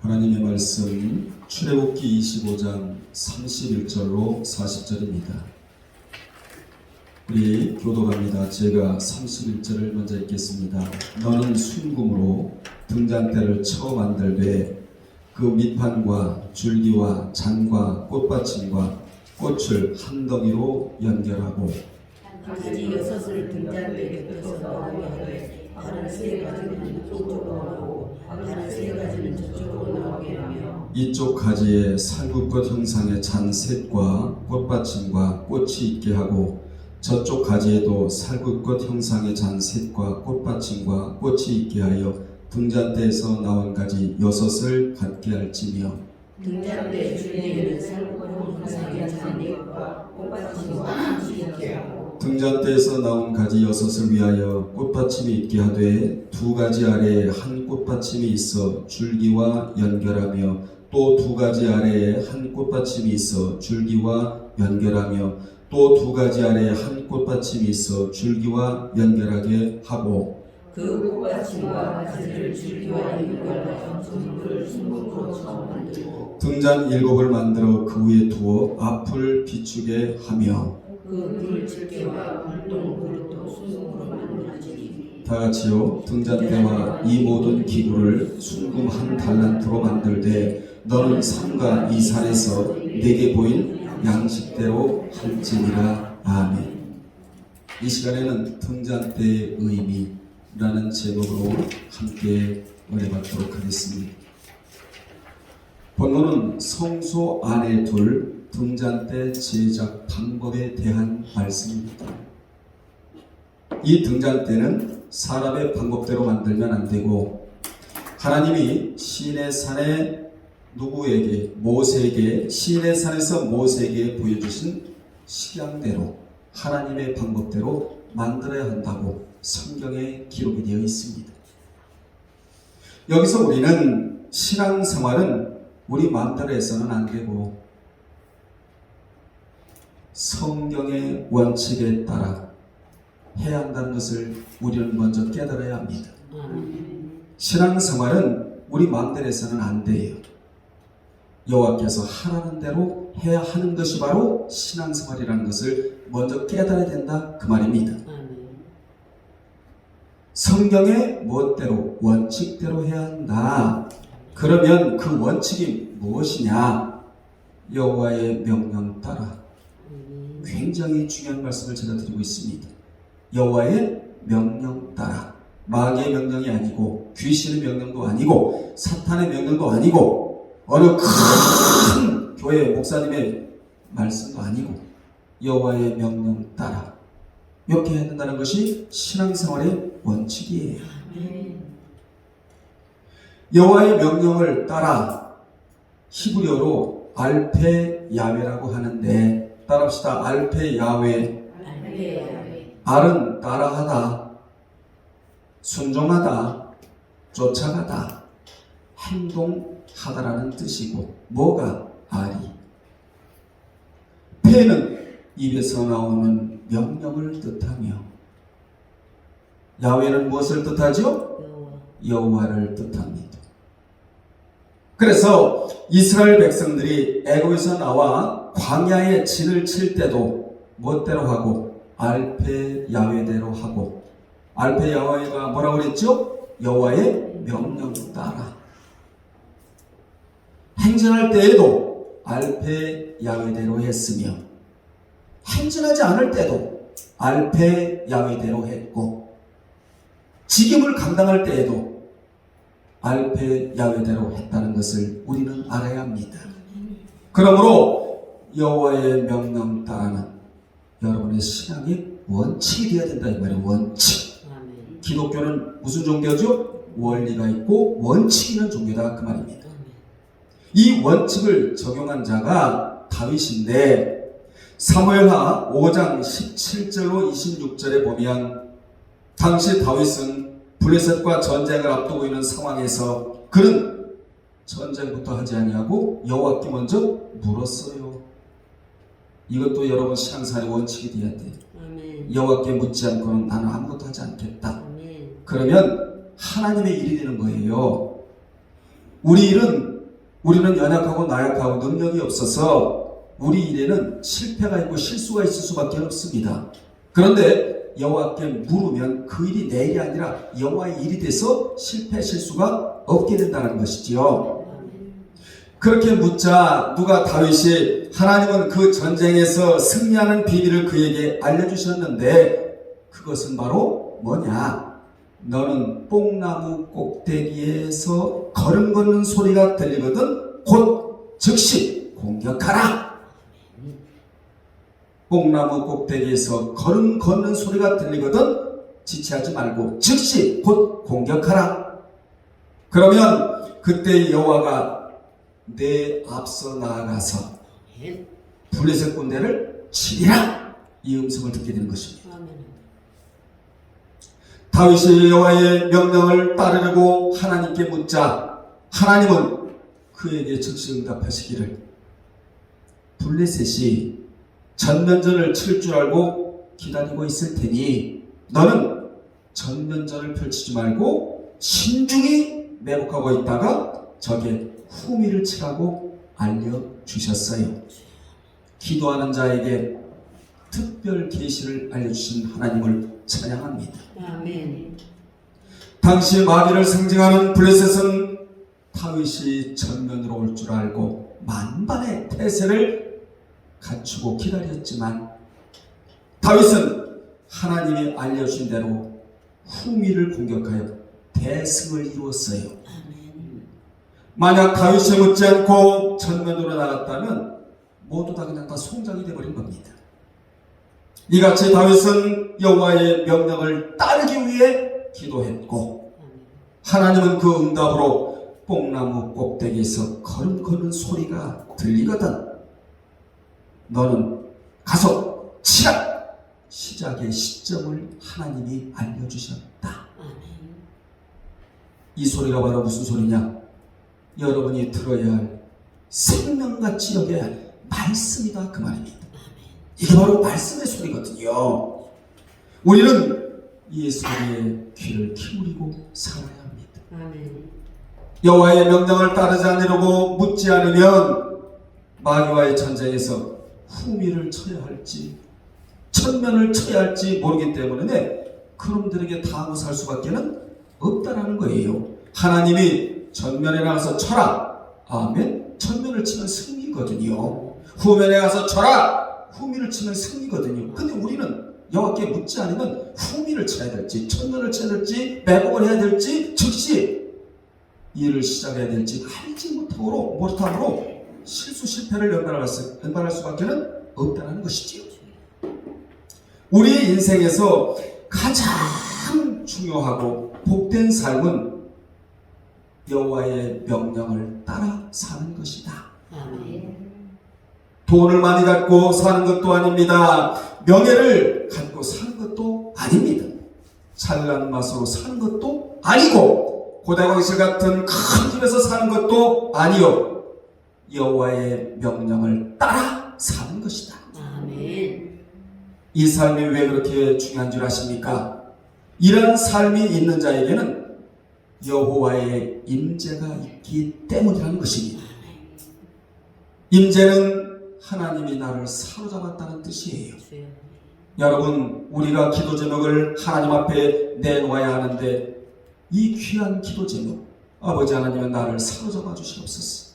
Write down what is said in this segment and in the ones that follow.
하나님의 말씀 출애굽기 25장 31절로 40절입니다. 우리 교도갑니다. 제가 31절을 먼저 읽겠습니다. 너는 순금으로 등잔대를 쳐 만들되 그 밑판과 줄기와 잔과 꽃받침과 꽃을 한 덩이로 연결하고 가지 여섯을 등잔대 곁에서 나오게 하되 다른 세 가지는 이쪽으로 나오고 다른 세 가지는 저쪽으로 나오게 하며 이쪽 가지에 살구꽃 형상의 잔 셋과 꽃받침과 꽃이 있게 하고 저쪽 가지에도 살구꽃 형상의 잔 셋과 꽃받침과 꽃이 있게 하여 등잔대에서 나온 가지 여섯을 갖게 할지며 등잔대 줄기에는 살구꽃 형상의 잔잎과 꽃받침과 꽃이 있게 하고 등잔대에서 나온 가지 여섯을 위하여 꽃받침이 있게 하되 두 가지 아래에 한 꽃받침이 있어 줄기와 연결하며 또 두 가지 아래에 한 꽃받침이 있어 줄기와 연결하며 또 두 가지 아래에 한 꽃받침이 있어 줄기와 연결하게 하고 그 꽃받침과 가지를 줄기와 연결하여 전부를 순금으로 쳐 만들고 등잔 7을 만들어 그 위에 두어 앞을 비추게 하며 그 불집게와 활동 그릇도 순금으로 만들어지니 다 같이요. 등잔대와 이 모든 기구를 순금 한 달란트로 만들되 너는 삼가 이 산에서 내게 보인 양식대로 할지니라. 아멘. 이 시간에는 등잔대의 의미라는 제목으로 함께 은혜받도록 하겠습니다. 본문은 성소 안에 둘 등잔대 제작 방법에 대한 말씀입니다. 이 등잔대는 사람의 방법대로 만들면 안 되고 하나님이 시내 산에 누구에게 모세에게 시내 산에서 모세에게 보여주신 식양대로 하나님의 방법대로 만들어야 한다고 성경에 기록이 되어 있습니다. 여기서 우리는 신앙생활은 우리 마음대로 해서는 안 되고 성경의 원칙에 따라 해야 한다는 것을 우리는 먼저 깨달아야 합니다. 신앙생활은 우리 마음대로 해서는 안 돼요. 여호와께서 하라는 대로 해야 하는 것이 바로 신앙생활이라는 것을 먼저 깨달아야 된다 그 말입니다. 성경의 무엇대로 원칙대로 해야 한다. 그러면 그 원칙이 무엇이냐? 여호와의 명령 따라. 굉장히 중요한 말씀을 제가 드리고 있습니다. 여호와의 명령 따라. 마귀의 명령이 아니고 귀신의 명령도 아니고 사탄의 명령도 아니고 어느 큰 교회 목사님의 말씀도 아니고 여호와의 명령 따라 이렇게 해야 된다는 것이 신앙생활의 원칙이에요. 여호와의 명령을 따라 히브리어로 알페 야훼라고 하는데 따라합시다. 알페 야훼. 알은 따라하다, 순종하다, 쫓아가다, 행동하다라는 뜻이고 뭐가 알이? 페는 입에서 나오는 명령을 뜻하며 야훼는 무엇을 뜻하죠? 여호와를 뜻합니다. 그래서 이스라엘 백성들이 애굽에서 나와 광야에 진을 칠 때도 무엇대로 하고 알페 야훼대로 하고 알페 야훼가 뭐라고 그랬죠? 여호와의 명령 따라. 행진할 때에도 알페 야훼대로 했으며 행진하지 않을 때도 알페 야훼대로 했고 직임을 감당할 때에도 알페 야훼대로 했다는 것을 우리는 알아야 합니다. 그러므로 여호와의 명령 따라는 여러분의 신앙의 원칙이 되어야 된다 이 말이에요. 원칙. 기독교는 무슨 종교죠? 원리가 있고 원칙이 있는 종교다 그 말입니다. 이 원칙을 적용한 자가 다윗인데 사무엘하 5장 17절로 26절에 보면 당시 다윗은 블레셋과 전쟁을 앞두고 있는 상황에서 그는 전쟁부터 하지 아니하고 여호와께 먼저 물었어요. 이것도 여러분 신앙생활의 원칙이 되어야 돼요. 여호와께 묻지 않고는 나는 아무것도 하지 않겠다. 그러면 하나님의 일이 되는 거예요. 우리 일은 우리는 연약하고 나약하고 능력이 없어서 우리 일에는 실패가 있고 실수가 있을 수밖에 없습니다. 그런데 여호와께 물으면 그 일이 내 일이 아니라 여호와의 일이 돼서 실패 실수가 없게 된다는 것이지요. 그렇게 묻자 누가 다윗이 하나님은 그 전쟁에서 승리하는 비밀을 그에게 알려주셨는데 그것은 바로 뭐냐? 너는 뽕나무 꼭대기에서 걸음 걷는 소리가 들리거든 곧 즉시 공격하라. 뽕나무 꼭대기에서 걸음 걷는 소리가 들리거든 지체하지 말고 즉시 곧 공격하라. 그러면 그때 여호와가 내 앞서 나아가서 블레셋 군대를 치리라. 이 음성을 듣게 되는 것입니다. 다윗이 여호와의 명령을 따르려고 하나님께 묻자 하나님은 그에게 즉시 응답하시기를 블레셋이 전면전을 칠 줄 알고 기다리고 있을 테니 너는 전면전을 펼치지 말고 신중히 매복하고 있다가 적의 후미를 치라고 알려주셨어요. 기도하는 자에게 특별 계시를 알려주신 하나님을 찬양합니다. 아멘. 당시 마귀를 상징하는 블레셋은 다윗이 전면으로 올 줄 알고 만반의 태세를 갖추고 기다렸지만 다윗은 하나님이 알려주신 대로 후미를 공격하여 대승을 이루었어요. 만약 다윗이 묻지 않고 전면으로 나갔다면 모두 다 그냥 다 송장이 되어버린 겁니다. 이같이 다윗은 여호와의 명령을 따르기 위해 기도했고 하나님은 그 응답으로 뽕나무 꼭대기에서 걸음 걷는 소리가 들리거든 너는 가서 치라. 시작의 시점을 하나님이 알려주셨다. 이 소리가 바로 무슨 소리냐? 여러분이 들어야 할 생명같이 여겨야 할 말씀이다 그 말입니다. 이게 바로 말씀의 소리거든요. 우리는 이 소리에 귀를 기울이고 살아야 합니다. 여호와의 명령을 따르지 않으려고 묻지 않으면 마귀와의 전쟁에서 후미를 쳐야 할지 천면을 쳐야 할지 모르기 때문에 그놈들에게 당하고 살 수밖에 없다라는 거예요. 하나님이 전면에 나가서 쳐라. 아멘. 전면을 치면 승리거든요. 후면에 가서 쳐라. 후미를 치면 승리거든요. 근데 우리는 여호와께 묻지 않으면 후미를 쳐야 될지 천면을 쳐야 될지 매복을 해야 될지 즉시 일을 시작해야 될지 알지 못함으로 실수 실패를 연발할 수밖에 없다는 것이지요. 우리 인생에서 가장 중요하고 복된 삶은 여호와의 명령을 따라 사는 것이다. 돈을 많이 갖고 사는 것도 아닙니다. 명예를 갖고 사는 것도 아닙니다. 찬란한 맛으로 사는 것도 아니고 고대왕실 같은 큰 집에서 사는 것도 아니요. 여호와의 명령을 따라 사는 것이다. 아멘. 이 삶이 왜 그렇게 중요한 줄 아십니까? 이런 삶이 있는 자에게는 여호와의 임재가 있기 때문이라는 것입니다. 임재는 하나님이 나를 사로잡았다는 뜻이에요. 여러분, 우리가 기도 제목을 하나님 앞에 내놓아야 하는데 이 귀한 기도 제목, 아버지 하나님은 나를 사로잡아 주시옵소서.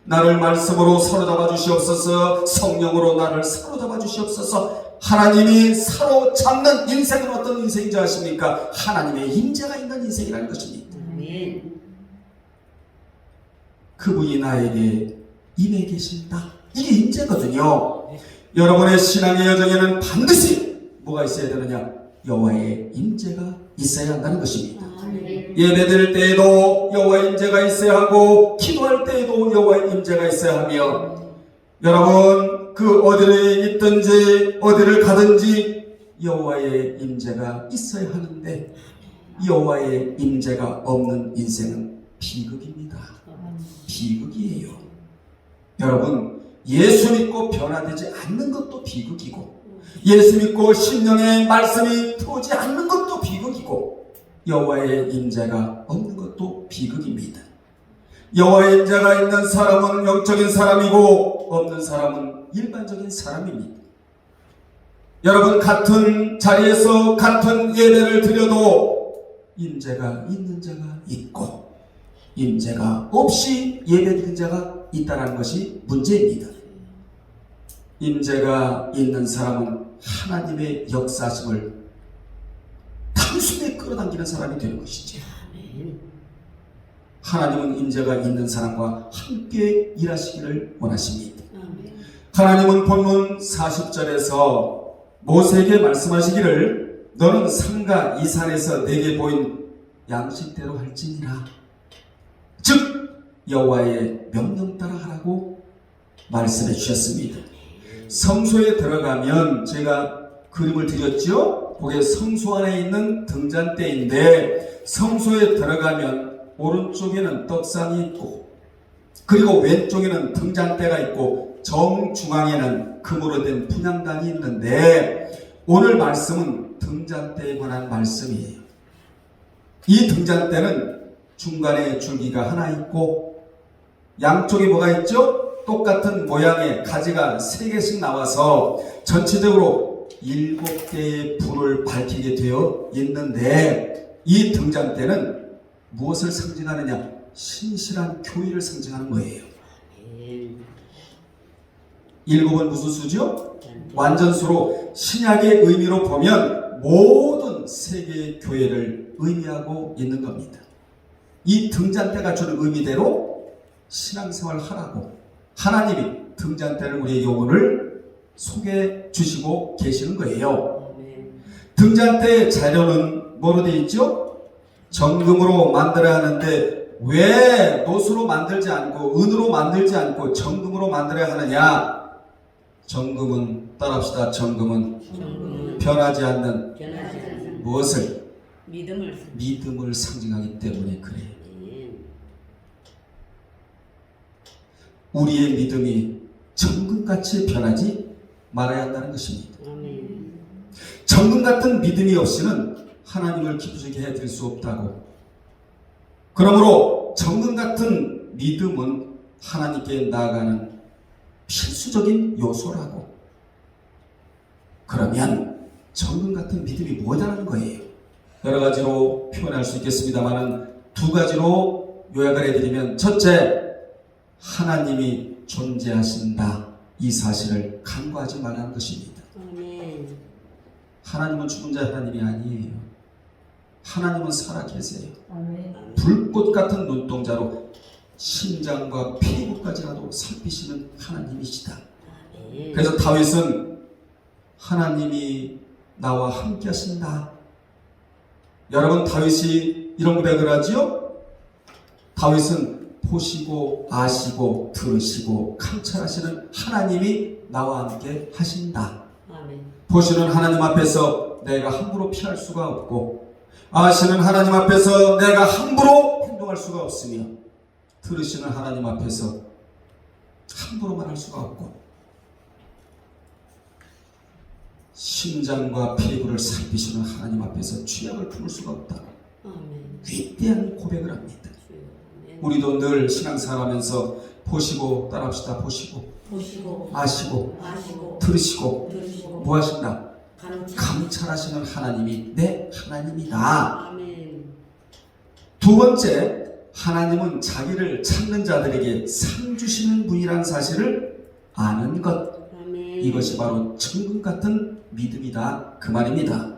나를 말씀으로 사로잡아 주시옵소서. 성령으로 나를 사로잡아 주시옵소서. 하나님이 사로잡는 인생은 어떤 인생인지 아십니까? 하나님의 임재가 있는 인생이라는 것입니다. 그분이 나에게 임해 계신다. 이게 임재거든요. 여러분의 신앙의 여정에는 반드시 뭐가 있어야 되느냐? 여호와의 임재가 있어야 한다는 것입니다. 예배드릴 때에도 여호와의 임재가 있어야 하고 기도할 때에도 여호와의 임재가 있어야 하며 여러분 그 어디를 있든지 어디를 가든지 여호와의 임재가 있어야 하는데 여호와의 임재가 없는 인생은 비극입니다. 비극이에요. 여러분 예수 믿고 변화되지 않는 것도 비극이고 예수 믿고 심령의 말씀이 들어오지 않는 것도 비극이고 여호와의 임재가 없는 것도 비극입니다. 여호와의 인자가 있는 사람은 영적인 사람이고 없는 사람은 일반적인 사람입니다. 여러분, 같은 자리에서 같은 예배를 드려도 인자가 있는 자가 있고 인자가 없이 예배 드리는 자가 있다는 것이 문제입니다. 인자가 있는 사람은 하나님의 역사심을 단숨에 끌어당기는 사람이 되는 것이죠. 하나님은 인자가 있는 사람과 함께 일하시기를 원하십니다. 하나님은 본문 40절에서 모세에게 말씀하시기를 너는 산과 이 산에서 내게 보인 양식대로 할지니라. 즉 여호와의 명령 따라 하라고 말씀해 주셨습니다. 성소에 들어가면 제가 그림을 드렸죠. 그게 성소 안에 있는 등잔대인데 성소에 들어가면 오른쪽에는 떡상이 있고 그리고 왼쪽에는 등잔대가 있고 정중앙에는 금으로 된 분향단이 있는데 오늘 말씀은 등잔대에 관한 말씀이에요. 이 등잔대는 중간에 줄기가 하나 있고 양쪽에 뭐가 있죠? 똑같은 모양의 가지가 3개씩 나와서 전체적으로 7개의 불을 밝히게 되어 있는데 이 등잔대는 무엇을 상징하느냐? 신실한 교회를 상징하는 거예요. 7은 무슨 수죠? 완전수로 신약의 의미로 보면 모든 세계의 교회를 의미하고 있는 겁니다. 이 등잔대가 주는 의미대로 신앙생활을 하라고 하나님이 등잔대를 우리에게 오늘 소개해 주시고 계시는 거예요. 등잔대의 재료는 뭐로 되어 있죠? 정금으로 만들어야 하는데 왜 노수로 만들지 않고 은으로 만들지 않고 정금으로 만들어야 하느냐? 정금은 따라합시다. 정금은 변하지 않는 무엇을? 믿음을 상징하기 때문에 그래요. 우리의 믿음이 정금같이 변하지 말아야 한다는 것입니다. 정금 같은 믿음이 없이는 하나님을 기쁘시게 해드릴 수 없다고. 그러므로 정금 같은 믿음은 하나님께 나아가는 필수적인 요소라고. 그러면 정금 같은 믿음이 뭐냐는 거예요. 여러 가지로 표현할 수 있겠습니다만 2가지로 요약을 해드리면 첫째, 하나님이 존재하신다. 이 사실을 간과하지 말라는 것입니다. 하나님은 죽은 자 하나님이 아니에요. 하나님은 살아 계세요. 불꽃 같은 눈동자로 심장과 피부까지라도 살피시는 하나님이시다. 그래서 다윗은 하나님이 나와 함께 하신다. 여러분, 다윗이 이런 고백을 하지요? 다윗은 보시고 아시고 들으시고 감찰하시는 하나님이 나와 함께 하신다. 보시는 하나님 앞에서 내가 함부로 피할 수가 없고 아시는 하나님 앞에서 내가 함부로 행동할 수가 없으며 들으시는 하나님 앞에서 함부로 말할 수가 없고 심장과 피부를 살피시는 하나님 앞에서 죄악을 품을 수가 없다. 위대한 고백을 합니다. 우리도 늘 신앙생활하면서 보시고 따라합시다. 보시고 아시고 들으시고 뭐 하신다? 감찰하시는 하나님이 내 하나님이다. 2번째, 하나님은 자기를 찾는 자들에게 상 주시는 분이라는 사실을 아는 것. 이것이 바로 정금 같은 믿음이다. 그 말입니다.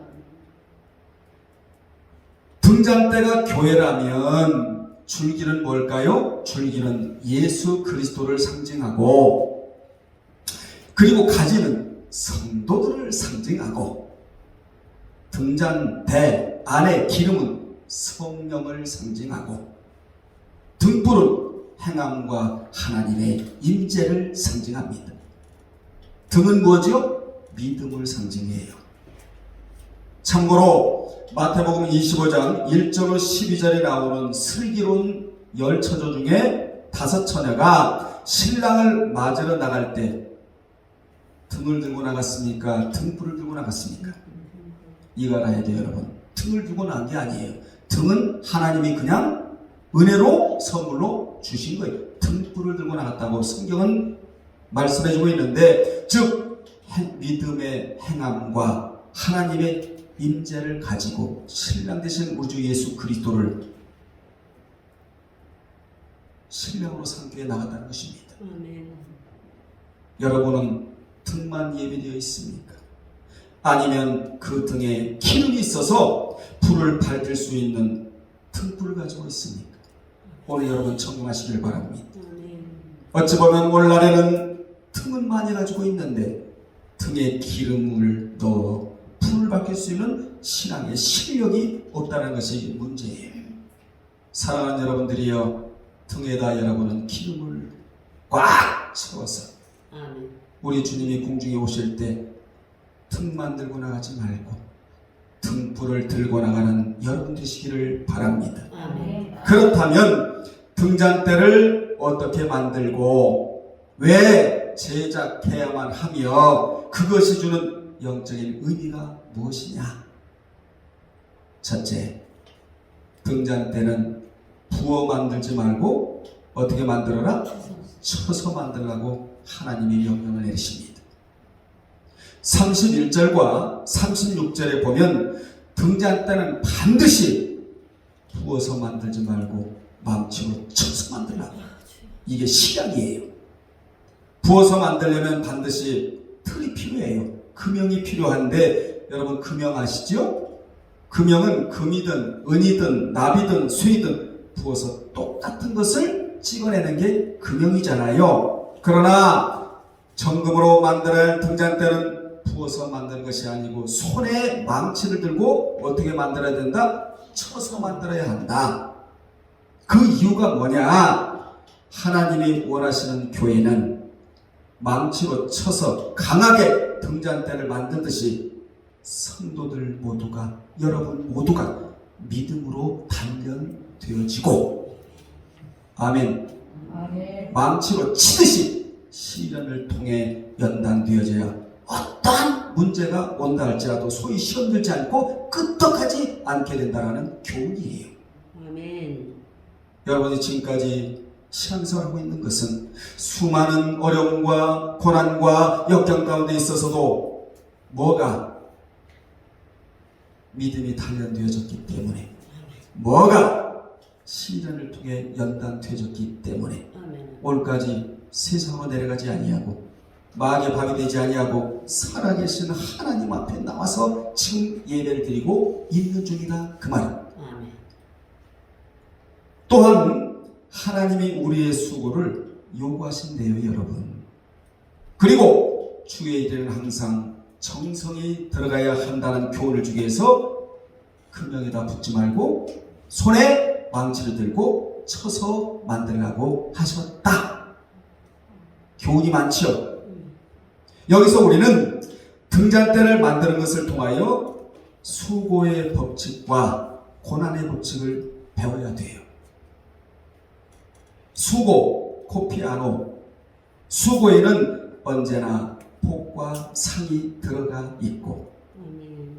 등잔대가 교회라면 줄기는 뭘까요? 줄기는 예수 그리스도를 상징하고 그리고 가지는 성도들을 상징하고 등잔대 안에 기름은 성령을 상징하고 등불은 행함과 하나님의 임재를 상징합니다. 등은 뭐죠? 믿음을 상징해요. 참고로 마태복음 25장 1절로 12절에 나오는 슬기로운 10처조 중에 5처녀가 신랑을 맞으러 나갈 때 등을 들고 나갔습니까? 등불을 들고 나갔습니까? 이거 알아야 돼요, 여러분. 등을 들고 나간 게 아니에요. 등은 하나님이 그냥 은혜로 선물로 주신 거예요. 등불을 들고 나갔다고 성경은 말씀해주고 있는데, 즉 믿음의 행함과 하나님의 임재를 가지고 신랑 되신 우리 주 예수 그리스도를 신랑으로 상교에 나갔다는 것입니다. 아멘. 여러분은 등만 예비되어 있습니까? 아니면 그 등에 기름이 있어서 불을 밝힐 수 있는 등불을 가지고 있습니까? 오늘 여러분 청명하시길 바랍니다. 아멘. 어찌 보면 오늘날에는 등은 많이 가지고 있는데 등에 기름을 넣어 불을 밝힐 수 있는 신앙의 실력이 없다는 것이 문제예요. 사랑하는 여러분들이여, 등에다 여러분은 기름을 꽉 채워서 아멘. 우리 주님이 공중에 오실 때 등만 들고 나가지 말고 등불을 들고 나가는 여러분 되시기를 바랍니다. 아멘. 그렇다면 등잔대를 어떻게 만들고 왜 제작해야만 하며 그것이 주는 영적인 의미가 무엇이냐? 첫째, 등잔대는 부어 만들지 말고 어떻게 만들어라? 쳐서 만들라고 하나님이 명령을 내리십니다. 31절과 36절에 보면 등잔대는 반드시 부어서 만들지 말고 망치로 쳐서 만들라고. 이게 시작이에요. 부어서 만들려면 반드시 틀이 필요해요. 금형이 필요한데 여러분 금형 아시죠? 금형은 금이든 은이든 나비든 쇠이든 부어서 똑같은 것을 찍어내는 게 금형이잖아요. 그러나 정금으로 만들어야 할 등잔대는 부어서 만드는 것이 아니고 손에 망치를 들고 어떻게 만들어야 된다? 쳐서 만들어야 한다. 그 이유가 뭐냐? 하나님이 원하시는 교회는 망치로 쳐서 강하게 등잔대를 만들듯이 성도들 모두가, 여러분 모두가 믿음으로 단련되어지고, 아멘, 망치로 치듯이 시련을 통해 연단되어져야 어떠한 문제가 온다 할지라도 소위 시험 들지 않고 끄떡하지 않게 된다는 교훈이에요. 아멘. 여러분이 지금까지 신앙생활하고 있는 것은 수많은 어려움과 고난과 역경 가운데 있어서도 뭐가 믿음이 단련되어졌기 때문에, 뭐가 시련을 통해 연단되어졌기 때문에 아멘. 오늘까지 세상으로 내려가지 아니하고 마귀의 밥이 되지 아니하고 살아계신 하나님 앞에 나와서 지금 예배를 드리고 있는 중이다, 그 말입니다. 아멘. 또한 하나님이 우리의 수고를 요구하신대요, 여러분. 그리고 주의 일에는 항상 정성이 들어가야 한다는 교훈을 주기 위해서 금형에다 붙지 말고 손에 망치를 들고 쳐서 만들라고 하셨다. 교훈이 많지요. 여기서 우리는 등잔대를 만드는 것을 통하여 수고의 법칙과 고난의 법칙을 배워야 돼요. 수고, 코피아노. 수고에는 언제나 복과 상이 들어가 있고,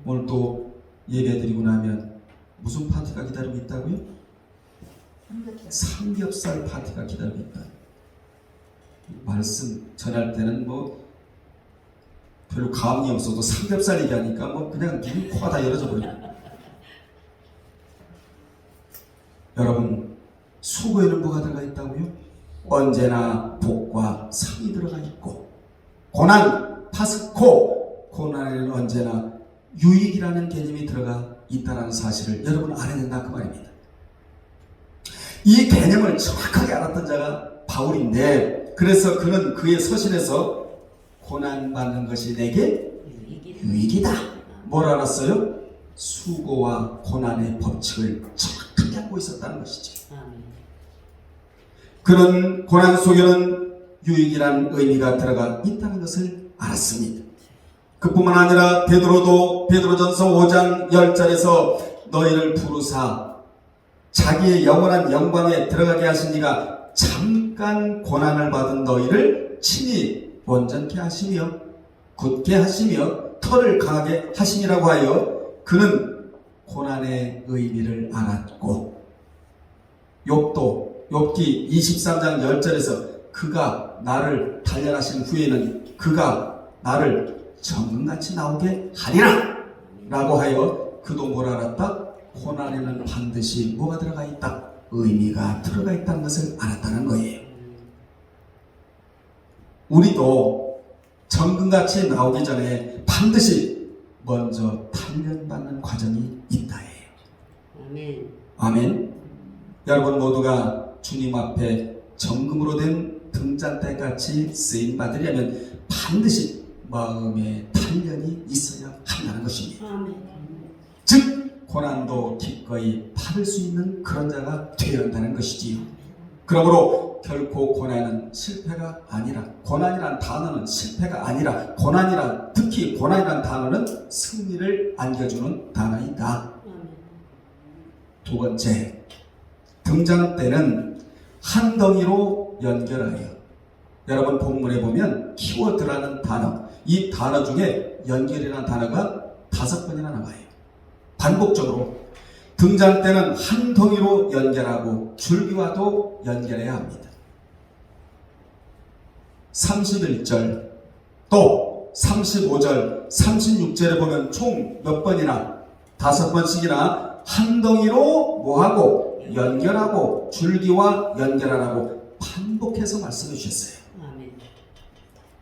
오늘 또 예배 드리고 나면 무슨 파티가 기다리고 있다고요? 삼겹살 파티가 기다리고 있다. 말씀 전할 때는 뭐 별로 감이 없어도 삼겹살 얘기하니까 뭐 그냥 눈이 코가 다 열어져 버려요. 여러분, 수고에는 뭐가 들어가 있다고요? 언제나 복과 상이 들어가 있고, 고난, 파스코, 고난에는 언제나 유익이라는 개념이 들어가 있다는 사실을 여러분 알아야 된다, 그 말입니다. 이 개념을 정확하게 알았던 자가 바울인데, 그래서 그는 그의 서신에서 고난받는 것이 내게 유익이다. 뭘 알았어요? 수고와 고난의 법칙을 정확하게 알고 있었다는 것이죠. 그는 고난 속에는 유익이라는 의미가 들어가 있다는 것을 알았습니다. 그뿐만 아니라 베드로도 베드로전서 5장 10절에서 너희를 부르사 자기의 영원한 영광에 들어가게 하신 이가 잠깐 고난을 받은 너희를 친히 온전케 하시며 굳게 하시며 털을 강하게 하시니라고 하여 그는 고난의 의미를 알았고, 욥도 욥기 23장 10절에서 그가 나를 단련하신 후에는 그가 나를 정금같이 나오게 하리라 라고 하여 그도 뭘 알았다? 고난에는 반드시 뭐가 들어가 있다? 의미가 들어가 있다는 것을 알았다는 거예요. 우리도 정금같이 나오기 전에 반드시 먼저 단련받는 과정이 있다예요. 아멘. 아멘. 여러분 모두가 주님 앞에 정금으로 된 등잔대같이 쓰임 받으려면 반드시 마음에 단련이 있어야 한다는 것입니다. 아멘. 즉 고난도 기꺼이 받을 수 있는 그런 자가 되어야 한다는 것이지요. 그러므로 결코 고난은 실패가 아니라, 고난이란 단어는 실패가 아니라, 특히 고난이란 단어는 승리를 안겨주는 단어이다. 두 번째, 등잔대는 한 덩이로 연결하여, 여러분 본문에 보면 키워드라는 단어, 이 단어 중에 연결이라는 단어가 5번이나 나와요. 반복적으로 등잔대는 한 덩이로 연결하고 줄기와도 연결해야 합니다. 31절 또 35절 36절에 보면 총 몇 번이나 5번씩이나 한 덩이로 뭐하고 연결하고 줄기와 연결하라고 반복해서 말씀해 주셨어요. 아멘.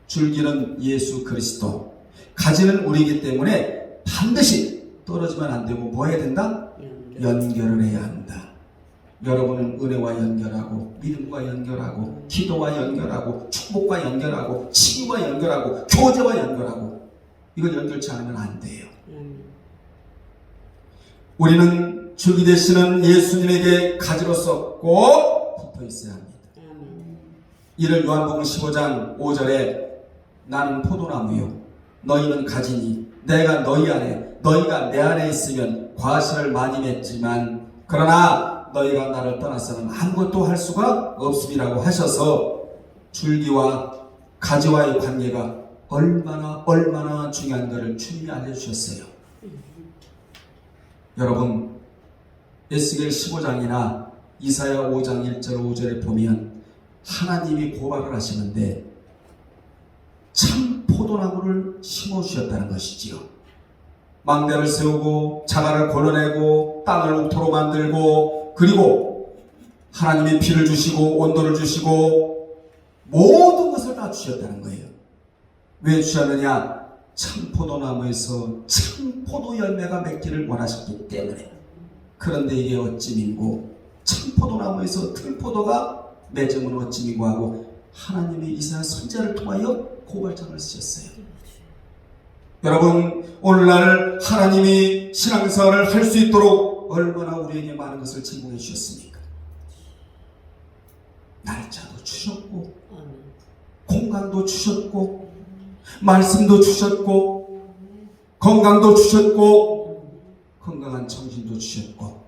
줄기는 예수 그리스도, 가지는 우리이기 때문에 반드시 떨어지면 안 되고 뭐 해야 된다? 연결을 해야 한다. 여러분은 은혜와 연결하고, 믿음과 연결하고, 기도와 연결하고, 축복과 연결하고, 치유와 연결하고, 교제와 연결하고, 이걸 연결치 않으면 안 돼요. 우리는 줄기 되시는 예수님에게 가지로서 꼭 붙어 있어야 합니다. 이를 요한복음 15장 5절에 나는 포도나무요 너희는 가지니 내가 너희 안에 너희가 내 안에 있으면 과실을 많이 맺지만 그러나 너희가 나를 떠나서는 아무것도 할 수가 없음이라고 하셔서 줄기와 가지와의 관계가 얼마나 중요한 것을 주님이 알려주셨어요. 여러분 에스겔 15장이나 이사야 5장 1절 5절에 보면 하나님이 고발을 하시는데 참 포도나무를 심어주셨다는 것이지요. 망대를 세우고 자갈을 골라내고 땅을 옥토로 만들고 그리고 하나님이 비를 주시고 온도를 주시고 모든 것을 다 주셨다는 거예요. 왜 주셨느냐? 참 포도나무에서 참 포도 열매가 맺기를 원하셨기 때문에. 그런데 이게 어찌민고 참 포도나무에서 들포도가 맺으면 어찌민고 하고 하나님이 이사야 선지자를 통하여 고발장을 쓰셨어요. 여러분 오늘날 하나님이 신앙생활을 할 수 있도록 얼마나 우리에게 많은 것을 제공해 주셨습니까? 날짜도 주셨고 공간도 주셨고 말씀도 주셨고 건강도 주셨고 건강한 정신도 주셨고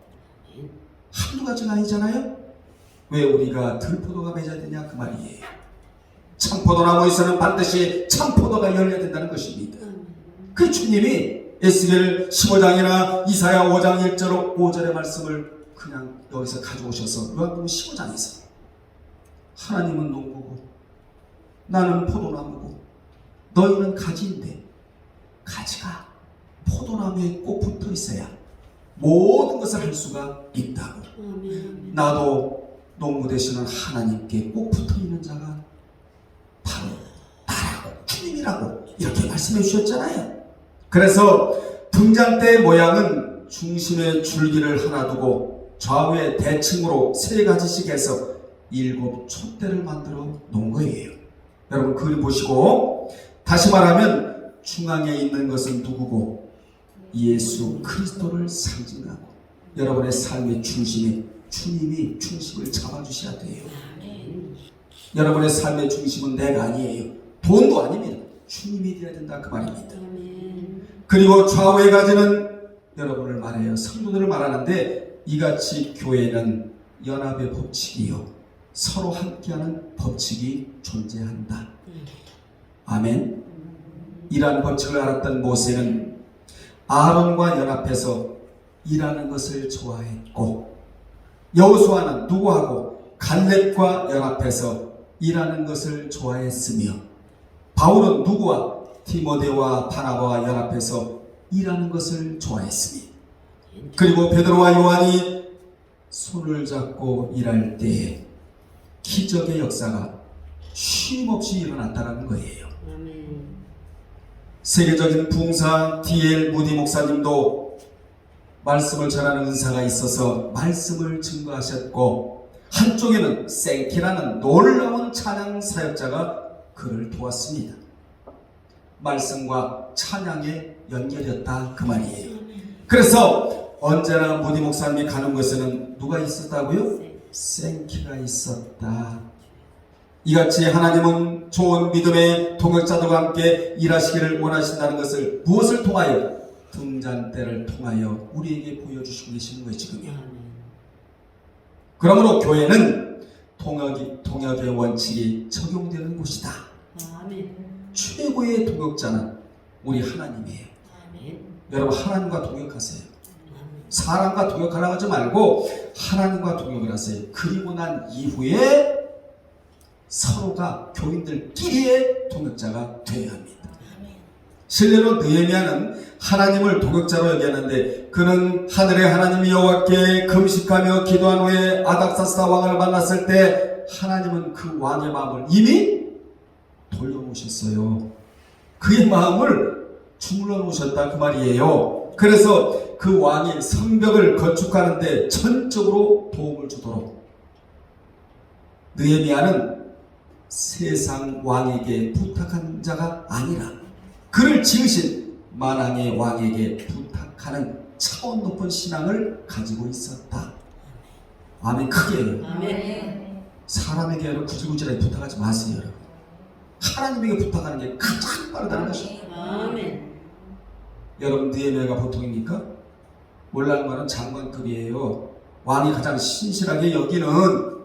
한두 가지가 아니잖아요. 왜 우리가 들포도가 맺어야 되냐 그 말이에요. 참포도나무에서는 반드시 참포도가 열려야 된다는 것입니다. 그 주님이 에스겔 15장이나 이사야 5장 1절 5절의 말씀을 그냥 여기서 가져오셔서 요한복음 15장에서 하나님은 농부고 나는 포도나무고 너희는 가지인데 가지가 포도나무에 꼭 붙어 있어야 모든 것을 할 수가 있다고. 나도 농부 되시는 하나님께 꼭 붙어 있는 자가 바로 나라고 주님이라고 이렇게 말씀해 주셨잖아요. 그래서 등잔대의 모양은 중심에 줄기를 하나 두고 좌우에 대칭으로 3가지씩 해서 7 촛대를 만들어 놓은 거예요. 여러분 그림 보시고 다시 말하면 중앙에 있는 것은 누구고 예수 그리스도를 상징하고 여러분의 삶의 중심에 주님이 중심을 잡아주셔야 돼요. 여러분의 삶의 중심은 내가 아니에요. 돈도 아닙니다. 주님이 되어야 된다 그 말입니다. 그리고 좌우에 가지는 여러분을 말해요. 성도들을 말하는데 이같이 교회는 연합의 법칙이요 서로 함께하는 법칙이 존재한다. 아멘. 이러한 법칙을 알았던 모세는 아론과 연합해서 일하는 것을 좋아했고 여호수아는 누구하고 갈렙과 연합해서 일하는 것을 좋아했으며 바울은 누구와 디모데와 바나바와 연합해서 일하는 것을 좋아했으며 그리고 베드로와 요한이 손을 잡고 일할 때에 기적의 역사가 쉼없이 일어났다는 거예요. 세계적인 부흥사 D.L. 무디 목사님도 말씀을 전하는 은사가 있어서 말씀을 증거하셨고 한쪽에는 생키라는 놀라운 찬양 사역자가 그를 도왔습니다. 말씀과 찬양의 연결이었다 그 말이에요. 그래서 언제나 무디 목사님이 가는 곳에는 누가 있었다고요? 생키가 있었다. 이같이 하나님은 좋은 믿음의 동역자들과 함께 일하시기를 원하신다는 것을 무엇을 통하여? 등잔대를 통하여 우리에게 보여주시고 계시는 거예요 지금요. 그러므로 교회는 동역의 원칙이 적용되는 곳이다. 최고의 동역자는 우리 하나님이에요. 여러분 하나님과 동역하세요. 사람과 동역하라고 하지 말고 하나님과 동역을 하세요. 그리고 난 이후에 서로가 교인들끼리의 동역자가 되어야 합니다. 실례로 느헤미야는 하나님을 동역자로 여겼는데 그는 하늘의 하나님 여호와께 금식하며 기도한 후에 아닥사스다 왕을 만났을 때 하나님은 그 왕의 마음을 이미 돌려놓으셨어요. 그의 마음을 주물러 놓으셨다 그 말이에요. 그래서 그 왕이 성벽을 건축하는데 전적으로 도움을 주도록 느헤미야는 세상 왕에게 부탁한 자가 아니라 그를 지으신 만왕의 왕에게 부탁하는 차원 높은 신앙을 가지고 있었다. 아멘. 크게 해요. 아멘. 사람에게 여러분 구질구질하게 부탁하지 마세요. 여러분. 하나님에게 부탁하는 게 가장 빠르다는 것입니다. 아멘. 여러분 느헤미야가 보통입니까? 몰라는 말은 장관급이에요. 왕이 가장 신실하게 여기는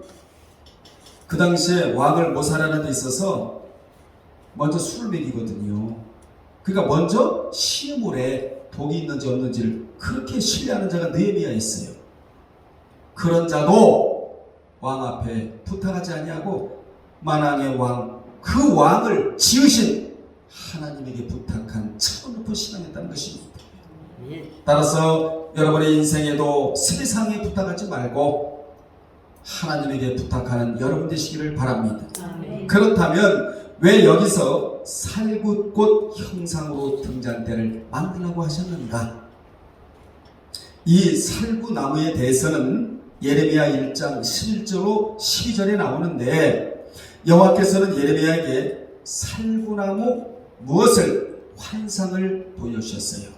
그 당시에 왕을 모살하는 데 있어서 먼저 술을 먹이거든요. 그러니까 먼저 시물에 독이 있는지 없는지를 그렇게 신뢰하는 자가 느헤미야였어요. 그런 자도 왕 앞에 부탁하지 아니하고 만왕의 왕, 그 왕을 지으신 하나님에게 부탁한 차원 높은 신앙이었다는 것입니다. 따라서 여러분의 인생에도 세상에 부탁하지 말고 하나님에게 부탁하는 여러분 되시기를 바랍니다. 아멘. 그렇다면 왜 여기서 살굿꽃 형상으로 등잔대를 만들라고 하셨는가? 이 살구나무에 대해서는 예레미야 1장 11절로 12절에 나오는데 여호와께서는 예레미야에게 살구나무 무엇을 환상을 보여주셨어요.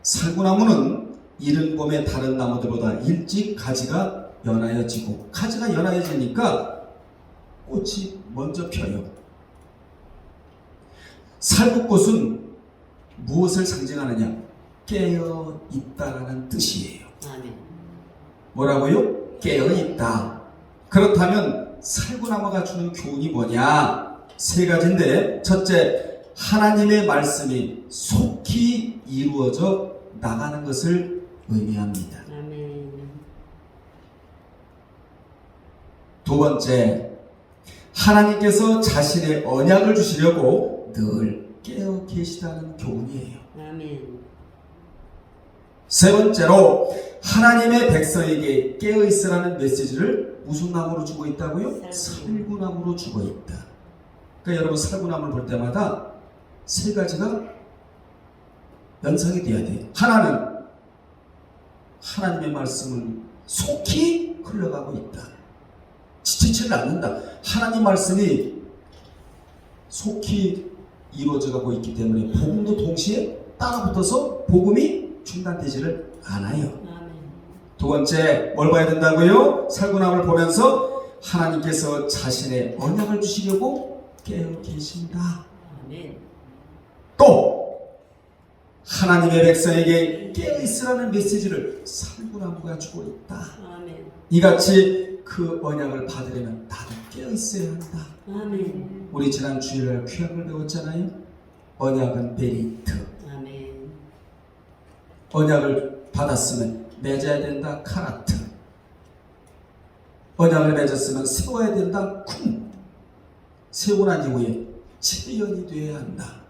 살구나무는 이른 봄에 다른 나무들보다 일찍 가지가 연하여지고 가지가 연하여지니까 꽃이 먼저 펴요. 살구꽃은 무엇을 상징하느냐? 깨어 있다라는 뜻이에요. 아멘. 뭐라고요? 깨어 있다. 그렇다면 살구나무가 주는 교훈이 뭐냐? 세 가지인데 첫째, 하나님의 말씀이 속히 이루어져 나가는 것을 의미합니다. 아멘. 두 번째, 하나님께서 자신의 언약을 주시려고 늘 깨어 계시다는 교훈이에요. 아멘. 세 번째로, 하나님의 백성에게 깨어 있으라는 메시지를 무슨 나무로 주고 있다고요? 살구나무로 주고 있다. 그러니까 여러분 살구나무를 볼 때마다 세 가지가 연상이 돼야 돼요. 하나는 하나님의 말씀을 속히 흘러가고 있다. 지치지를 않는다. 하나님 말씀이 속히 이루어져 가고 있기 때문에 복음도 동시에 따라붙어서 복음이 중단되지를 않아요. 아멘. 두 번째, 뭘 봐야 된다고요? 살구나무를 보면서 하나님께서 자신의 언약을 주시려고 깨어 계신다. 아멘. 또 하나님의 백성에게 깨어 있으라는 메시지를 살구나무가 주고 있다. 아멘. 이같이 그 언약을 받으려면 나도 깨어 있어야 한다. 아멘. 우리 지난 주일날 귀약을 배웠잖아요. 언약은 베리트. 아멘. 언약을 받았으면 맺어야 된다. 카라트. 언약을 맺었으면 세워야 된다. 쿵! 세우고 난 이후에 체연이 되어야 한다.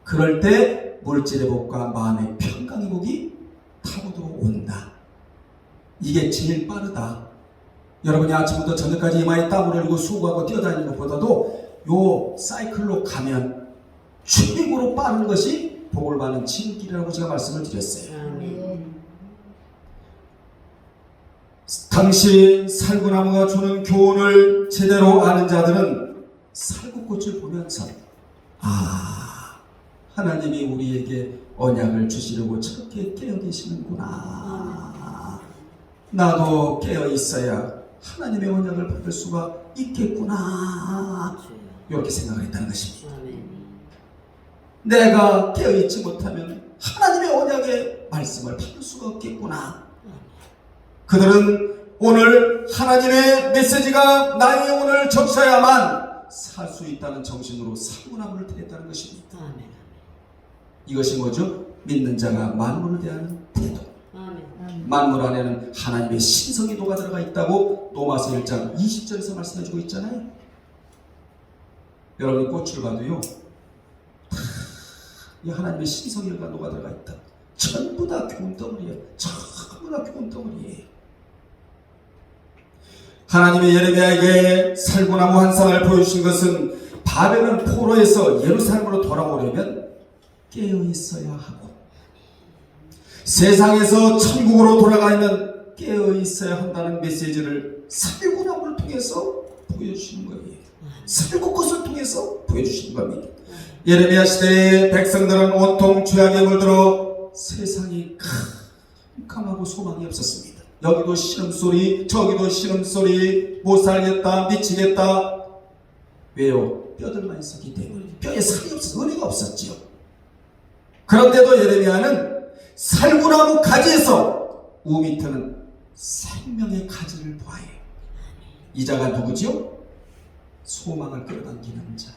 그럴 때 물질의 복과 마음의 평강의 복이 타고들어 온다. 이게 제일 빠르다. 여러분이 아침부터 저녁까지 이마에 땀을 흘리고 수고하고 뛰어다니는 것보다도 요 사이클로 가면 최고로 빠른 것이 복을 받는 지름길이라고 제가 말씀을 드렸어요. 아멘. 당시 살구나무가 주는 교훈을 제대로 아는 자들은 살구꽃을 보면서 하나님이 우리에게 언약을 주시려고 저렇게 깨어 계시는구나. 나도 깨어 있어야 하나님의 언약을 받을 수가 있겠구나. 이렇게 생각을 했다는 것입니다. 내가 깨어 있지 못하면 하나님의 언약의 말씀을 받을 수가 없겠구나. 그들은 오늘 하나님의 메시지가 나의 영혼을 적셔야만 살 수 있다는 정신으로 살구나무를 드렸다는 것입니다. 이것이 뭐죠? 믿는 자가 만물을 대하는 태도. 만물 안에는 하나님의 신성이 녹아 들어가 있다고 로마서 1장 20절에서 말씀해주고 있잖아요. 여러분이 꽃을 봐도요, 이 하나님의 신성이 녹아 들어가 있다. 전부 다 교훈 덩어리예요. 전부 다 교훈 덩어리예요. 하나님이 예레미야에게 살구나무 한 쌍을 보여주신 것은 바벨론 포로에서 예루살렘으로 돌아오려면 깨어 있어야 하고, 세상에서 천국으로 돌아가려면 깨어 있어야 한다는 메시지를 살구나무를 통해서 보여주시는 거예요. 살구꽃을 통해서 보여주시는 겁니다. 예레미야 시대의 백성들은 온통 죄악에 물들어 세상이 캄캄하고 소망이 없었습니다. 여기도 신음소리, 저기도 신음소리, 못 살겠다, 미치겠다. 왜요? 뼈들만 있었기 때문에. 뼈에 살이 없어, 은혜가 없었지요. 그런데도 예레미야는 살구나무 가지에서 우밑에는 생명의 가지를 보아요. 이 자가 누구죠? 소망을 끌어당기는 자,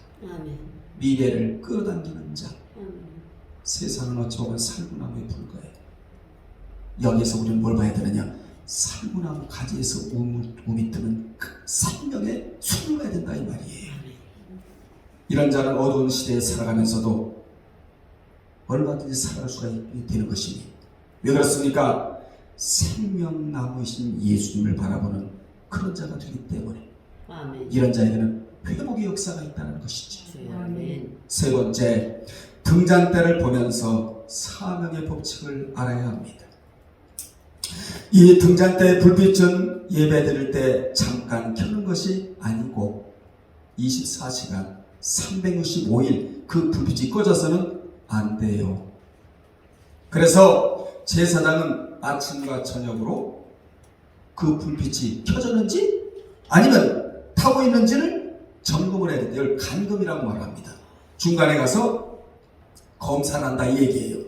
미래를 끌어당기는 자. 세상은 어찌 보면 살구나무에 불과해요. 여기서 우리는 뭘 봐야 되느냐? 살구나무 가지에서 우밑뜨는 그 생명의 숨을 봐야 된다 이 말이에요. 이런 자는 어두운 시대에 살아가면서도 얼마든지 살아갈 수가 되는 것이니, 왜 그렇습니까? 생명나무이신 예수님을 바라보는 그런 자가 되기 때문에 이런 자에게는 회복의 역사가 있다는 것이죠. 세 번째, 등잔대를 보면서 사명의 법칙을 알아야 합니다. 이 등잔대의 불빛은 예배 드릴 때 잠깐 켜는 것이 아니고 24시간 365일 그 불빛이 꺼져서는 안 돼요. 그래서 제사장은 아침과 저녁으로 그 불빛이 켜졌는지 아니면 타고 있는지를 점검을 해야 돼요. 이걸 간검이라고 말합니다. 중간에 가서 검사를 한다 이 얘기예요.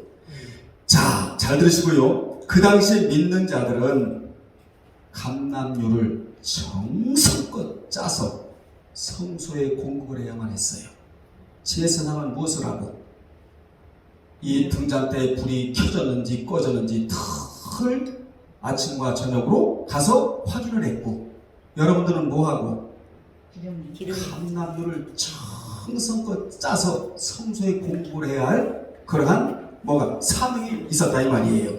자, 잘 들으시고요. 그 당시 믿는 자들은 감람류를 정성껏 짜서 성소에 공급을 해야만 했어요. 제사장은 무엇을 하고 이 등잔대에 불이 켜졌는지 꺼졌는지 늘 아침과 저녁으로 가서 확인을 했고, 여러분들은 뭐하고? 감람류를 정성껏 짜서 성소에 공급을 해야 할 그러한 사명이 있었다 이 말이에요.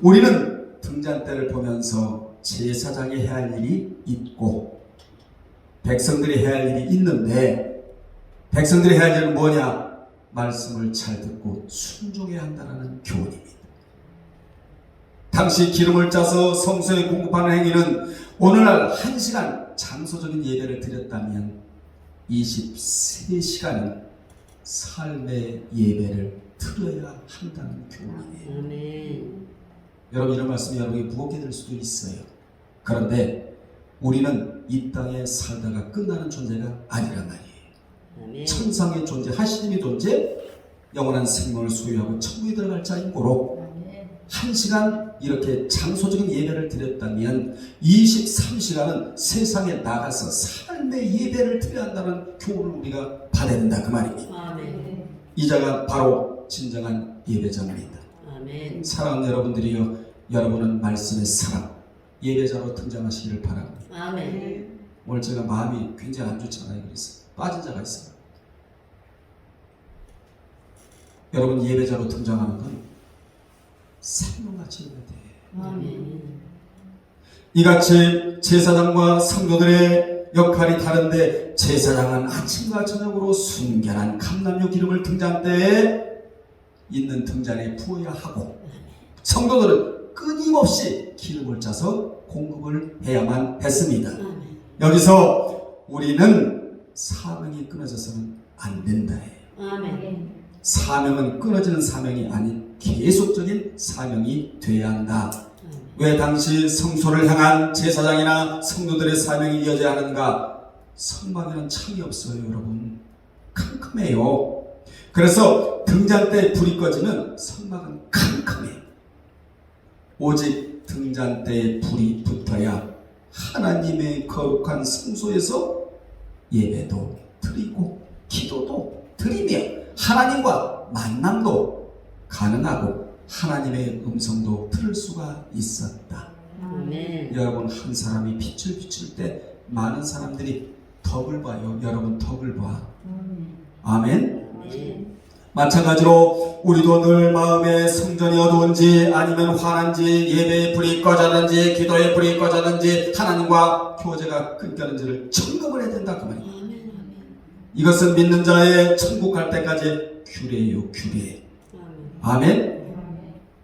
우리는 등잔대를 보면서 제사장이 해야 할 일이 있고 백성들이 해야 할 일이 있는데, 백성들이 해야 할 일은 뭐냐? 말씀을 잘 듣고 순종해야 한다는 교훈입니다. 당시 기름을 짜서 성소에 공급하는 행위는 오늘날 1시간 장소적인 예배를 드렸다면 23시간은 삶의 예배를 드려야 한다는 교훈이에요. 여러분, 이런 말씀이 여러분이 무겁게 될 수도 있어요. 그런데 우리는 이 땅에 살다가 끝나는 존재가 아니란 말이에요. 천상의 존재, 하시님의 존재, 영원한 생명을 소유하고 천국에 들어갈 자인 고로 1시간 이렇게 장소적인 예배를 드렸다면 23시간은 세상에 나가서 삶의 예배를 드려야 한다는 교훈을 우리가 받아야 된다 그 말입니다. 이 자가 바로 진정한 예배자입니다. 사랑하는 여러분들이요, 여러분은 말씀의 사람, 예배자로 등장하시기를 바랍니다. 아멘. 오늘 제가 마음이 굉장히 안 좋잖아요. 그래서 빠진 자가 있어요. 여러분, 예배자로 등장하는 건 생명같이 예배돼요. 아멘. 이같이 제사장과 성도들의 역할이 다른데, 제사장은 아침과 저녁으로 순결한 감람유 기름을 등잔 때에 있는 등잔에 부어야 하고, 성도들은 끊임없이 기름을 짜서 공급을 해야만 했습니다. 아멘. 여기서 우리는 사명이 끊어져서는 안 된다 해요. 아멘. 사명은 끊어지는 사명이 아닌 계속적인 사명이 돼야 한다. 왜 당시 성소를 향한 제사장이나 성도들의 사명이 이어져야 하는가? 성막에는 창이 없어요, 여러분. 캄캄해요. 그래서 등잔대에 불이 꺼지면 성막은 캄캄해요. 오직 등잔대에 불이 붙어야 하나님의 거룩한 성소에서 예배도 드리고 기도도 드리며 하나님과 만남도 가능하고 하나님의 음성도 들을 수가 있었다. 아멘. 여러분, 한 사람이 빛을 비출 때 많은 사람들이 덕을 봐요. 여러분, 덕을 봐. 아멘. 아멘. 마찬가지로 우리도 늘 마음에 성전이 어두운지 아니면 환한지 예배의 불이 꺼졌는지 기도의 불이 꺼졌는지 하나님과 교제가 끊겼는지를 점검을 해야 된다 그 말이에요. 아멘. 이것은 믿는 자의 천국 갈 때까지 규례예요, 규례. 아멘.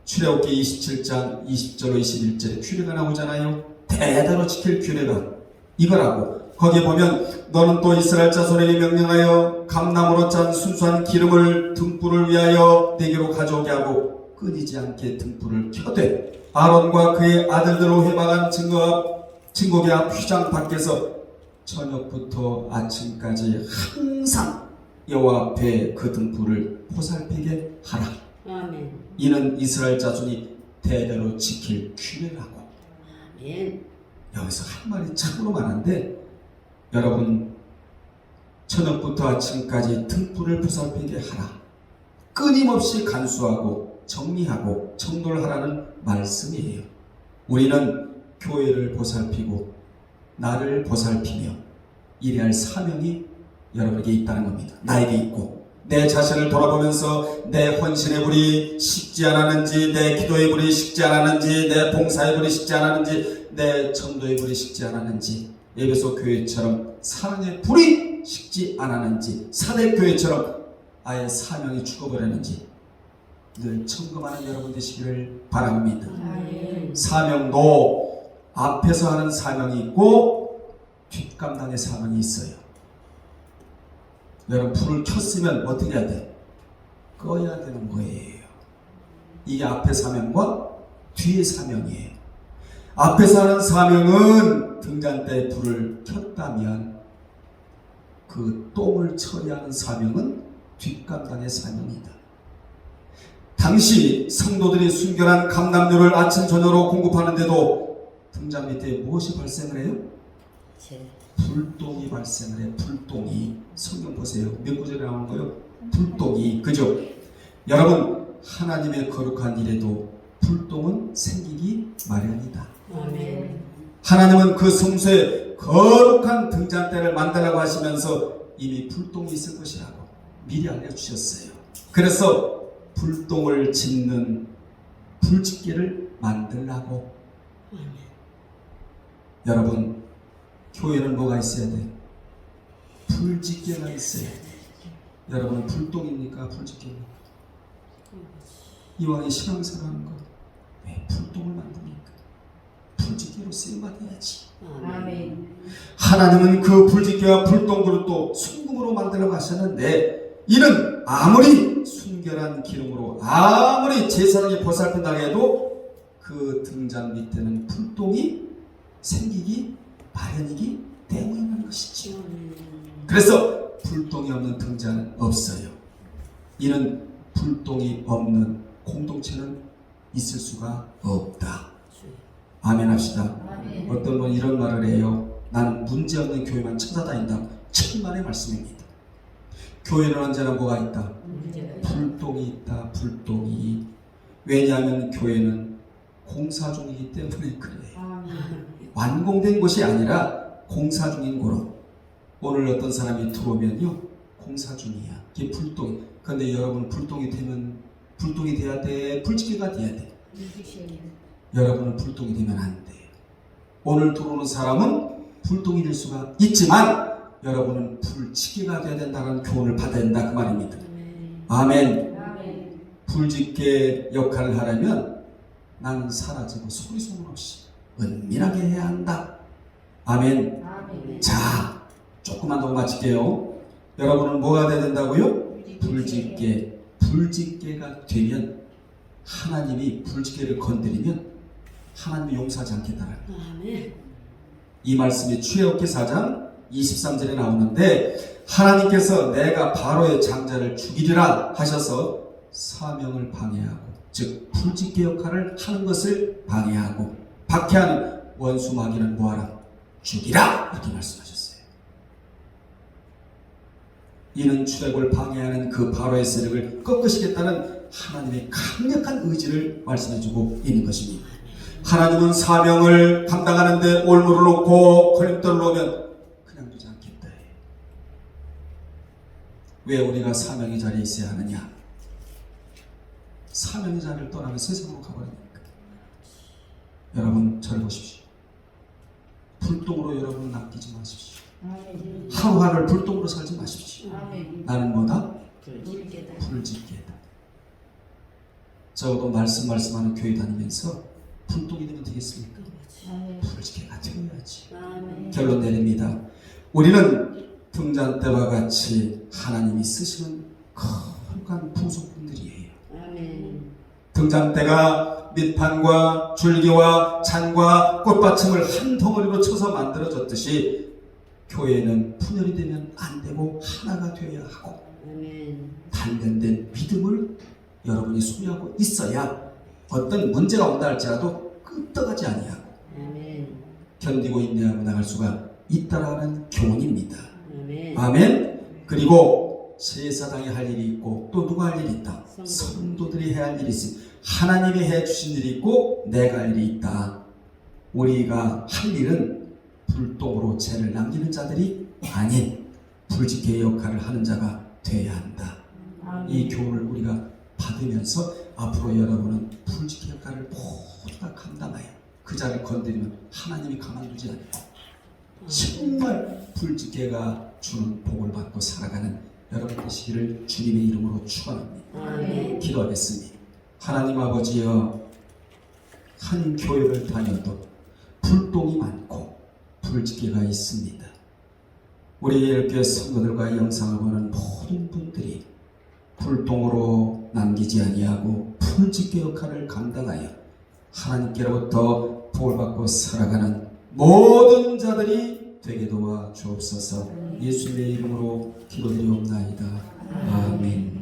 출애굽기 27장 20절로 21절에 규례가 나오잖아요. 대대로 지킬 규례가 이거라고. 거기에 보면 너는 또 이스라엘 자손에게 명령하여 감나무로 짠 순수한 기름을 등불을 위하여 내게로 가져오게 하고 끊이지 않게 등불을 켜되 아론과 그의 아들들로 회방한 증거기 앞 휘장 밖에서 저녁부터 아침까지 항상 여호와 앞에 그 등불을 보살피게 하라. 아멘. 이는 이스라엘 자손이 대대로 지킬 규례라고. 아멘. 여기서 한 말이 참으로 많은데, 여러분, 저녁부터 아침까지 등불을 보살피게 하라. 끊임없이 간수하고 정리하고 정돈을 하라는 말씀이에요. 우리는 교회를 보살피고 나를 보살피며 일해야 할 사명이 여러분에게 있다는 겁니다. 나에게 있고, 내 자신을 돌아보면서 내 헌신의 불이 식지 않았는지, 내 기도의 불이 식지 않았는지, 내 봉사의 불이 식지 않았는지, 내 전도의 불이 식지 않았는지, 에베소 교회처럼 사랑의 불이 식지 않았는지, 사대 교회처럼 아예 사명이 죽어버렸는지 늘 점검하는 여러분 되시기를 바랍니다. 아멘. 사명도 앞에서 하는 사명이 있고 뒷감당의 사명이 있어요. 여러분, 불을 켰으면 어떻게 해야 돼? 꺼야 되는 거예요. 이게 앞의 사명과 뒤의 사명이에요. 앞에서 하는 사명은 등잔대에 불을 켰다면 그 똥을 처리하는 사명은 뒷감당의 사명이다. 당시 성도들이 순결한 감람유를 아침 저녁으로 공급하는데도 등잔 밑에 무엇이 발생을 해요? 불똥이 발생을 해. 불똥이. 성경 보세요. 몇 구절에 나오는 거예요? 불똥이. 그죠? 여러분, 하나님의 거룩한 일에도 불똥은 생기기 마련이다. 아멘. 하나님은 그 성소에 거룩한 등잔대를 만들라고 하시면서 이미 불똥이 있을 것이라고 미리 알려주셨어요. 그래서 불똥을 짓는 불집게를 만들라고. 여러분, 교회는 뭐가 있어야 돼? 불집게가 있어야 돼. 여러분은 불똥입니까? 불집게입니까? 이왕에 신앙생활하는 거 왜 불똥을 만듭니까? 불집게로 쓰임받아야지. 아멘. 하나님은 그 불집게와 불똥 그릇도 순금으로 만들려고 하셨는데, 이는 아무리 순결한 기름으로 아무리 제사장이 보살핀다고 해도 그 등잔 밑에는 불똥이 생기기 마련이기 때문이라는 것이죠. 그래서 불똥이 없는 등잔은 없어요. 이는 불똥이 없는 공동체는 있을 수가 없다. 아멘 합시다. 아멘. 어떤 분 이런 말을 해요. 나는 문제없는 교회만 찾아다닌다. 천만의 말씀입니다. 교회는 언제나 뭐가 있다? 불똥이 있다. 불똥이. 왜냐하면 교회는 공사 중이기 때문에 그래요. 완공된 곳이 아니라 공사 중인 곳으로. 오늘 어떤 사람이 들어오면요, 공사 중이야. 이게 불똥. 근데 여러분 불똥이 되면 불똥이 돼야 돼, 불지게가 돼야 돼. 여러분은 불똥이 되면 안 돼요. 오늘 들어오는 사람은 불똥이 될 수가 있지만 여러분은 불지게가 돼야 된다는 교훈을 받아야 된다 그 말입니다. 아멘. 불지게 역할을 하려면 나는 사라지고 소리 소문 없이 은밀하게 해야 한다. 아멘. 자, 조금만 더 마칠게요. 여러분은 뭐가 돼야 된다고요? 불지게. 불지게가 되면 하나님이 불지게를 건드리면 하나님이 용서하지 않겠다라는 거예요. 이 말씀이 출애굽기 4장 23절에 나오는데 하나님께서 내가 바로의 장자를 죽이리라 하셔서 사명을 방해하고, 즉 불지게 역할을 하는 것을 방해하고 박해하는 원수 마귀는 뭐하라? 죽이라! 이렇게 말씀하셨어요. 이는 출애굽을 방해하는 그 바로의 세력을 꺾으시겠다는 하나님의 강력한 의지를 말씀해주고 있는 것입니다. 하나님은 사명을 감당하는데 올무를 놓고 걸림돌을 놓으면 그냥 두지 않겠다. 왜 우리가 사명의 자리에 있어야 하느냐? 사명의 자리를 떠나면 세상으로 가버리니까. 여러분 저를 보십시오. 불똥으로 여러분을 낚이지 마십시오. 하루하루를 불똥으로 살지 마십시오. 나는 뭐다? 불지게다. 적어도 말씀하는 교회 다니면서 불똥이 되면 되겠습니까? 불지게가 되어야지. 결론 내립니다. 우리는 등잔대와 같이 하나님이 쓰시는 거룩한 부속품들이에요. 등잔대가 밑판과 줄기와 잔과 꽃받침을 한 덩어리로 쳐서 만들어졌듯이 교회는 분열이 되면 안 되고 하나가 되어야 하고, 단련된 믿음을 여러분이 소유하고 있어야 어떤 문제가 온다 할지라도 끄떡하지 아니하고 견디고 인내하고 나갈 수가 있다라는 교훈입니다. 아멘. 그리고 제사장이 할 일이 있고 또 누가 할 일이 있다? 성도들이 해야 할 일이 있습니다. 하나님이 해주신 일이 있고 내가 할 일이 있다. 우리가 할 일은 불똥으로 죄를 남기는 자들이 아닌 불지게의 역할을 하는 자가 되어야 한다. 이 교훈을 우리가 받으면서 앞으로 여러분은 불지게 역할을 모두 다 감당하여 그 자를 건드리면 하나님이 가만두지 않고 정말 불지게가 주는 복을 받고 살아가는 여러분 되시기를 주님의 이름으로 축원합니다. 기도하겠습니다. 하나님 아버지여, 한 교회를 다녀도 불똥이 많고 불지게가 있습니다. 우리 예일교회 성도들과 영상을 보는 모든 분들이 불똥으로 남기지 아니하고 불지게 역할을 감당하여 하나님께로부터 복을 받고 살아가는 모든 자들이 되게 도와 주옵소서. 예수님의 이름으로 기도드리옵나이다. 아멘.